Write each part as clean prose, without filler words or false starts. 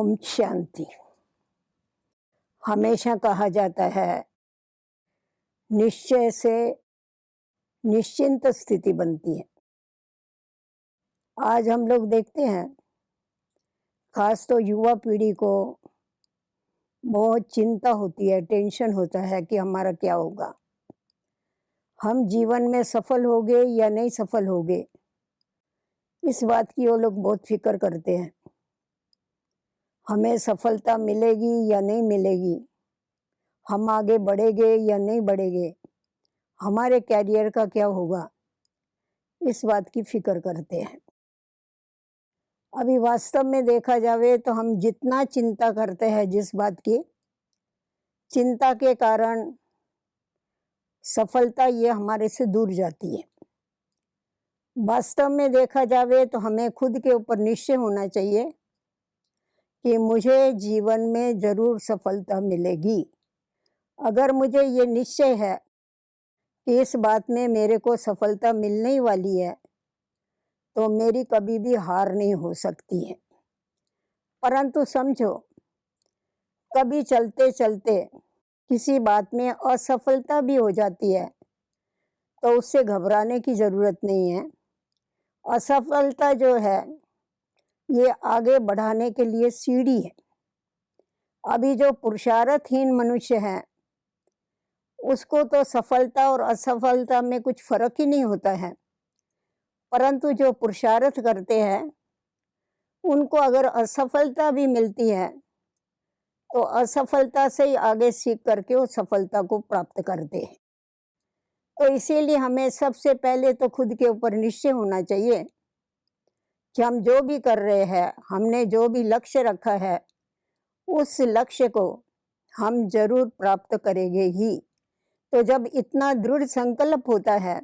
ओम शांति। हमेशा कहा जाता है निश्चय से निश्चिंत स्थिति बनती है। आज हम लोग देखते हैं खास तो युवा पीढ़ी को बहुत चिंता होती है, टेंशन होता है कि हमारा क्या होगा, हम जीवन में सफल होंगे या नहीं सफल होंगे, इस बात की वो लोग बहुत फिक्र करते हैं। हमें सफलता मिलेगी या नहीं मिलेगी, हम आगे बढ़ेंगे या नहीं बढ़ेंगे, हमारे कैरियर का क्या होगा, इस बात की फिक्र करते हैं। अभी वास्तव में देखा जावे तो हम जितना चिंता करते हैं जिस बात की, चिंता के कारण सफलता ये हमारे से दूर जाती है। वास्तव में देखा जावे तो हमें खुद के ऊपर निश्चय होना चाहिए कि मुझे जीवन में जरूर सफलता मिलेगी। अगर मुझे ये निश्चय है कि इस बात में मेरे को सफलता मिलने ही वाली है, तो मेरी कभी भी हार नहीं हो सकती है। परंतु समझो, कभी चलते चलते किसी बात में असफलता भी हो जाती है, तो उससे घबराने की ज़रूरत नहीं है। असफलता जो है ये आगे बढ़ाने के लिए सीढ़ी है। अभी जो पुरुषार्थहीन मनुष्य है उसको तो सफलता और असफलता में कुछ फर्क ही नहीं होता है, परंतु जो पुरुषार्थ करते हैं उनको अगर असफलता भी मिलती है तो असफलता से ही आगे सीख करके वो सफलता को प्राप्त करते हैं। तो इसीलिए हमें सबसे पहले तो खुद के ऊपर निश्चय होना चाहिए कि हम जो भी कर रहे हैं, हमने जो भी लक्ष्य रखा है, उस लक्ष्य को हम जरूर प्राप्त करेंगे ही। तो जब इतना दृढ़ संकल्प होता है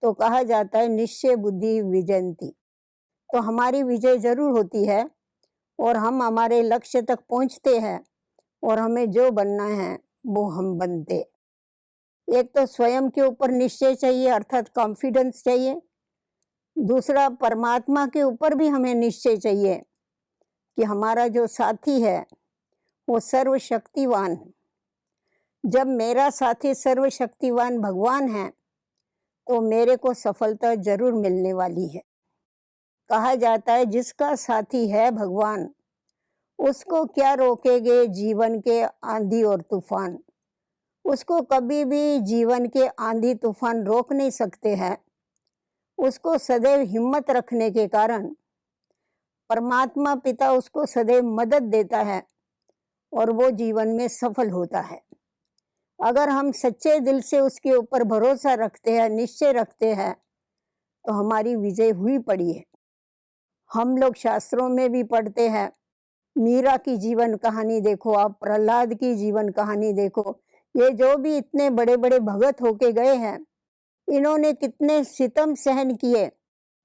तो कहा जाता है निश्चय बुद्धि विजयंती। तो हमारी विजय जरूर होती है और हम हमारे लक्ष्य तक पहुंचते हैं और हमें जो बनना है वो हम बनते। एक तो स्वयं के ऊपर निश्चय चाहिए, अर्थात कॉन्फिडेंस चाहिए। दूसरा, परमात्मा के ऊपर भी हमें निश्चय चाहिए कि हमारा जो साथी है वो सर्वशक्तिवान है। जब मेरा साथी सर्वशक्तिवान भगवान है तो मेरे को सफलता जरूर मिलने वाली है। कहा जाता है जिसका साथी है भगवान, उसको क्या रोकेंगे जीवन के आंधी और तूफान। उसको कभी भी जीवन के आंधी तूफान रोक नहीं सकते हैं। उसको सदैव हिम्मत रखने के कारण परमात्मा पिता उसको सदैव मदद देता है और वो जीवन में सफल होता है। अगर हम सच्चे दिल से उसके ऊपर भरोसा रखते हैं, निश्चय रखते हैं, तो हमारी विजय हुई पड़ी है। हम लोग शास्त्रों में भी पढ़ते हैं, मीरा की जीवन कहानी देखो आप, प्रहलाद की जीवन कहानी देखो, ये जो भी इतने बड़े बड़े भगत होके गए हैं, इन्होंने कितने सितम सहन किए,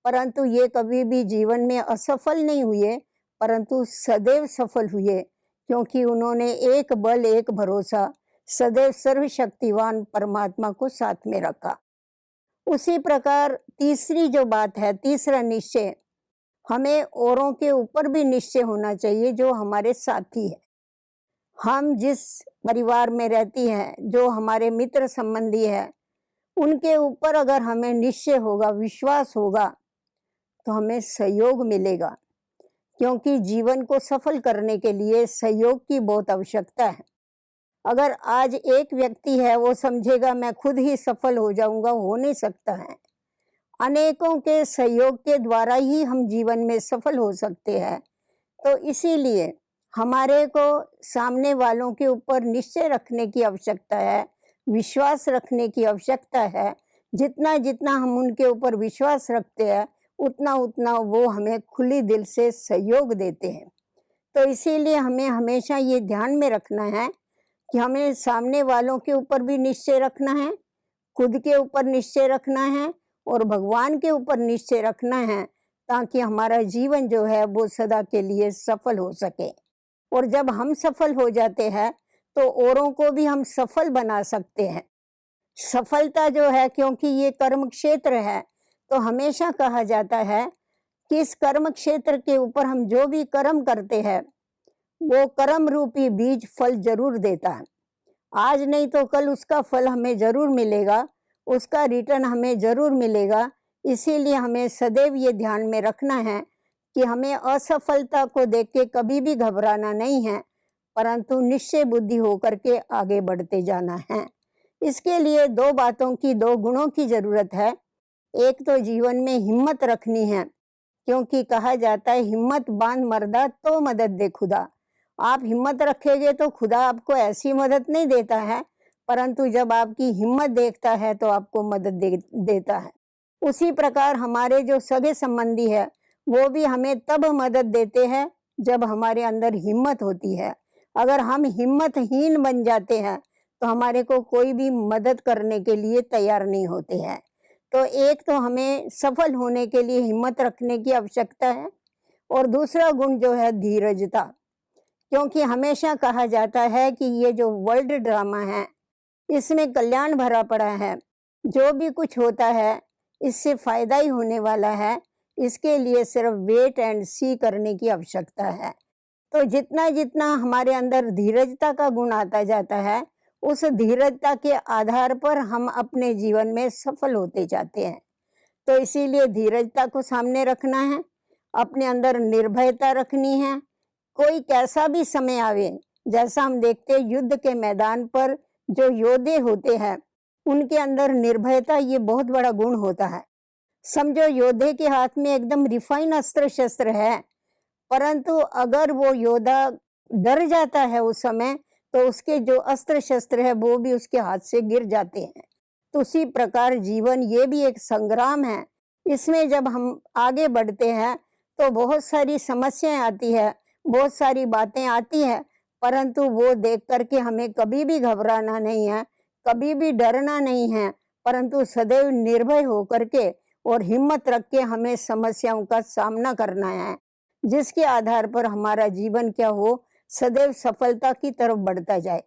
परंतु ये कभी भी जीवन में असफल नहीं हुए, परंतु सदैव सफल हुए, क्योंकि उन्होंने एक बल एक भरोसा सदैव सर्वशक्तिवान परमात्मा को साथ में रखा। उसी प्रकार तीसरी जो बात है, तीसरा निश्चय, हमें औरों के ऊपर भी निश्चय होना चाहिए जो हमारे साथी है। हम जिस परिवार में रहती हैं, जो हमारे मित्र संबंधी है, उनके ऊपर अगर हमें निश्चय होगा, विश्वास होगा, तो हमें सहयोग मिलेगा। क्योंकि जीवन को सफल करने के लिए सहयोग की बहुत आवश्यकता है। अगर आज एक व्यक्ति है वो समझेगा मैं खुद ही सफल हो जाऊंगा, हो नहीं सकता है। अनेकों के सहयोग के द्वारा ही हम जीवन में सफल हो सकते हैं। तो इसीलिए हमारे को सामने वालों के ऊपर निश्चय रखने की आवश्यकता है, विश्वास रखने की आवश्यकता है। जितना जितना हम उनके ऊपर विश्वास रखते हैं, उतना उतना वो हमें खुली दिल से सहयोग देते हैं। तो इसीलिए हमें हमेशा ये ध्यान में रखना है कि हमें सामने वालों के ऊपर भी निश्चय रखना है, खुद के ऊपर निश्चय रखना है और भगवान के ऊपर निश्चय रखना है, ताकि हमारा जीवन जो है वो सदा के लिए सफल हो सके। और जब हम सफल हो जाते हैं तो औरों को भी हम सफल बना सकते हैं। सफलता जो है, क्योंकि ये कर्म क्षेत्र है, तो हमेशा कहा जाता है कि इस कर्म क्षेत्र के ऊपर हम जो भी कर्म करते हैं वो कर्म रूपी बीज फल जरूर देता है। आज नहीं तो कल उसका फल हमें जरूर मिलेगा, उसका रिटर्न हमें जरूर मिलेगा। इसीलिए हमें सदैव ये ध्यान में रखना है कि हमें असफलता को देख के कभी भी घबराना नहीं है, परंतु निश्चय बुद्धि होकर के आगे बढ़ते जाना है। इसके लिए दो बातों की, दो गुणों की जरूरत है। एक तो जीवन में हिम्मत रखनी है, क्योंकि कहा जाता है हिम्मत बांध मर्दा तो मदद दे खुदा। आप हिम्मत रखेंगे तो खुदा आपको ऐसी मदद नहीं देता है, परंतु जब आपकी हिम्मत देखता है तो आपको मदद देता है। उसी प्रकार हमारे जो सगे संबंधी है वो भी हमें तब मदद देते हैं जब हमारे अंदर हिम्मत होती है। अगर हम हिम्मतहीन बन जाते हैं तो हमारे को कोई भी मदद करने के लिए तैयार नहीं होते हैं। तो एक तो हमें सफल होने के लिए हिम्मत रखने की आवश्यकता है, और दूसरा गुण जो है धीरजता। क्योंकि हमेशा कहा जाता है कि ये जो वर्ल्ड ड्रामा है इसमें कल्याण भरा पड़ा है, जो भी कुछ होता है इससे फायदा ही होने वाला है। इसके लिए सिर्फ वेट एंड सी करने की आवश्यकता है। तो जितना जितना हमारे अंदर धीरजता का गुण आता जाता है, उस धीरजता के आधार पर हम अपने जीवन में सफल होते जाते हैं। तो इसीलिए धीरजता को सामने रखना है, अपने अंदर निर्भयता रखनी है। कोई कैसा भी समय आवे, जैसा हम देखते हैं युद्ध के मैदान पर जो योद्धे होते हैं उनके अंदर निर्भयता ये बहुत बड़ा गुण होता है। समझो योद्धे के हाथ में एकदम रिफाइन अस्त्र शस्त्र है, परंतु अगर वो योद्धा डर जाता है उस समय तो उसके जो अस्त्र शस्त्र है वो भी उसके हाथ से गिर जाते हैं। तो उसी प्रकार जीवन ये भी एक संग्राम है। इसमें जब हम आगे बढ़ते हैं तो बहुत सारी समस्याएं आती है, बहुत सारी बातें आती है, परंतु वो देख करके हमें कभी भी घबराना नहीं है, कभी भी डरना नहीं है, परंतु सदैव निर्भय होकर के और हिम्मत रख के हमें समस्याओं का सामना करना है, जिसके आधार पर हमारा जीवन क्या हो, सदैव सफलता की तरफ बढ़ता जाए।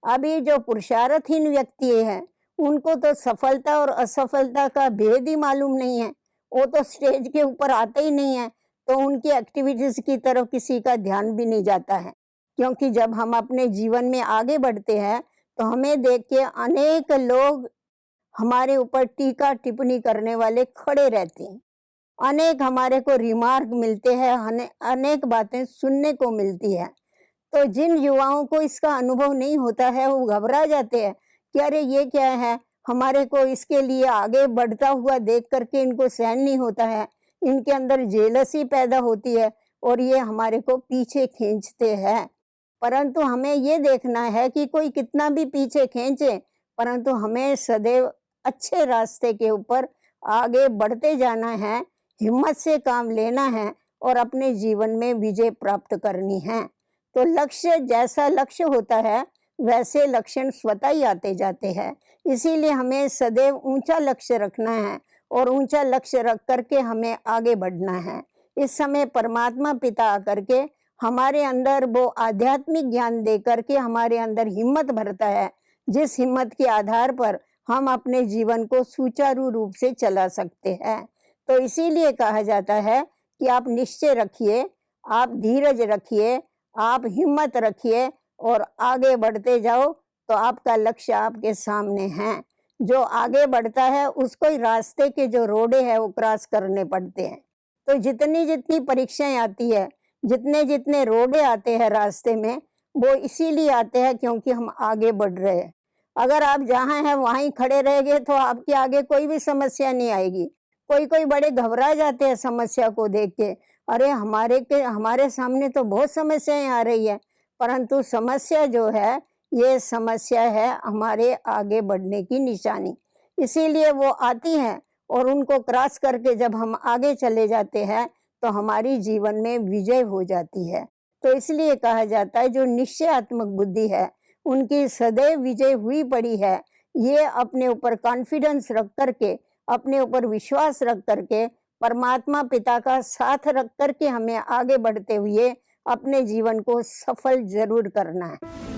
अभी जो पुरुषार्थहीन व्यक्ति है उनको तो सफलता और असफलता का भेद ही मालूम नहीं है। वो तो स्टेज के ऊपर आते ही नहीं है, तो उनकी एक्टिविटीज की तरफ किसी का ध्यान भी नहीं जाता है। क्योंकि जब हम अपने जीवन में आगे बढ़ते हैं तो हमें देख के अनेक लोग हमारे ऊपर टीका टिप्पणी करने वाले खड़े रहते हैं। अनेक हमारे को रिमार्क मिलते हैं, अनेक बातें सुनने को मिलती है। तो जिन युवाओं को इसका अनुभव नहीं होता है वो घबरा जाते हैं कि अरे ये क्या है, हमारे को इसके लिए आगे बढ़ता हुआ देख करके इनको सहन नहीं होता है, इनके अंदर जेलसी पैदा होती है और ये हमारे को पीछे खींचते हैं। परंतु हमें ये देखना है कि कोई कितना भी पीछे खींचे, परंतु हमें सदैव अच्छे रास्ते के ऊपर आगे बढ़ते जाना है, हिम्मत से काम लेना है और अपने जीवन में विजय प्राप्त करनी है। तो लक्ष्य, जैसा लक्ष्य होता है वैसे लक्षण स्वतः ही आते जाते हैं। इसीलिए हमें सदैव ऊंचा लक्ष्य रखना है और ऊंचा लक्ष्य रख करके हमें आगे बढ़ना है। इस समय परमात्मा पिता आकर के हमारे अंदर वो आध्यात्मिक ज्ञान दे करके हमारे अंदर हिम्मत भरता है, जिस हिम्मत के आधार पर हम अपने जीवन को सुचारू रूप से चला सकते हैं। तो इसीलिए कहा जाता है कि आप निश्चय रखिए, आप धीरज रखिए, आप हिम्मत रखिए और आगे बढ़ते जाओ, तो आपका लक्ष्य आपके सामने है। जो आगे बढ़ता है उसको ही रास्ते के जो रोडे हैं वो क्रॉस करने पड़ते हैं। तो जितनी जितनी परीक्षाएं आती है, जितने जितने रोडे आते हैं रास्ते में, वो इसीलिए आते हैं क्योंकि हम आगे बढ़ रहे हैं। अगर आप जहाँ हैं वहीं खड़े रहेंगे तो आपके आगे कोई भी समस्या नहीं आएगी। कोई कोई बड़े घबरा जाते हैं समस्या को देख के, अरे हमारे सामने तो बहुत समस्याएं आ रही है, परंतु समस्या जो है ये समस्या है हमारे आगे बढ़ने की निशानी। इसीलिए वो आती हैं और उनको क्रॉस करके जब हम आगे चले जाते हैं तो हमारी जीवन में विजय हो जाती है। तो इसलिए कहा जाता है जो निश्चयात्मक बुद्धि है उनकी सदैव विजय हुई पड़ी है। ये अपने ऊपर कॉन्फिडेंस रख करके, अपने ऊपर विश्वास रख करके, परमात्मा पिता का साथ रख करके हमें आगे बढ़ते हुए अपने जीवन को सफल जरूर करना है।